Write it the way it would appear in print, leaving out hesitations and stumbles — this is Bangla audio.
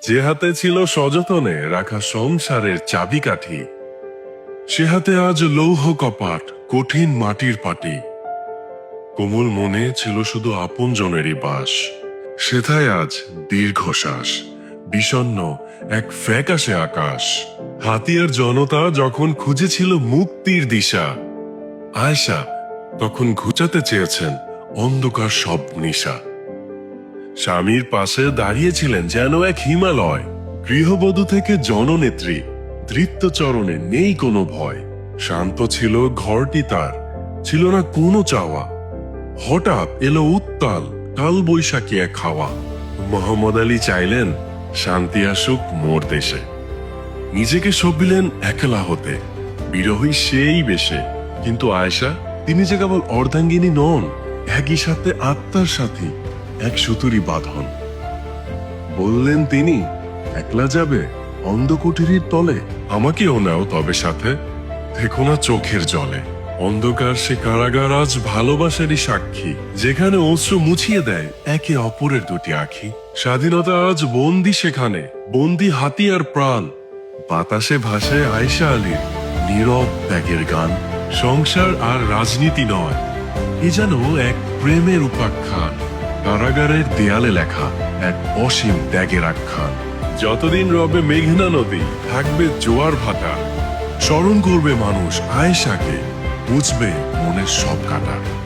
যে হাতে ছিল সযতনে রাখা সংসারের চাবিকাঠি, সে হাতে আজ লৌহ কপাট, কঠিন মাটির পাটি। কোমল মনে ছিল শুধু আপনজনেরই বাস, সেথায় আজ দীর্ঘশ্বাস, বিষণ্ণ এক ফ্যাকাশে আকাশ। হাতিয়ার জনতা যখন খুঁজেছিল মুক্তির দিশা, আয়েশা তখন ঘুচাতে চেয়েছেন অন্ধকার সব নিশা। স্বামীর পাশে দাঁড়িয়েছিলেন যেন এক হিমালয়, গৃহবধূ থেকে জননেত্রী, ধৃত্য চরণে নেই কোনো ভয়। শান্ত ছিল ঘরটি তার, ছিল না কোনো চাওয়া। হঠাৎ এলো উত্তাল কাল বৈশাখী এক হাওয়া। মোহাম্মদ আলী চাইলেন শান্তি আসুক মোর দেশে। নিজেকে সঁপিলেন একলা হতে, বিরহী সেই বেশে। কিন্তু আয়েশা, তিনি যে কেবল অর্ধাঙ্গিনী নন, একই সাথে আত্মার সাথী, এক সুতুরি বাঁধন। বললেন তিনি, একলা যাবে অন্ধকুটির তলে, আমাকেও নাও তবে সাথে, দেখো না চোখের জলে। অন্ধকার সে কারাগার আজ ভালোবাসারই সাক্ষী, যেখানে অশ্রু মুছিয়ে দেয় একে অপরের দুটি আখি। স্বাধীনতা আজ বন্দি সেখানে, বন্দি হাতিয়ার প্রাণ। বাতাসে ভাসে আয়েশা আলীর নীরব ত্যাগের গান। সংসার আর রাজনীতি নয়, এ যেন এক প্রেমের উপাখ্যান। কারাগারের দেয়ালে লেখা এক অসীম ত্যাগের আখ্যান। যতদিন রবে মেঘনা নদী, থাকবে জোয়ার ভাটা। স্মরণ করবে মানুষ আয়েশাকে, বুঝবে মনের সব কাটা।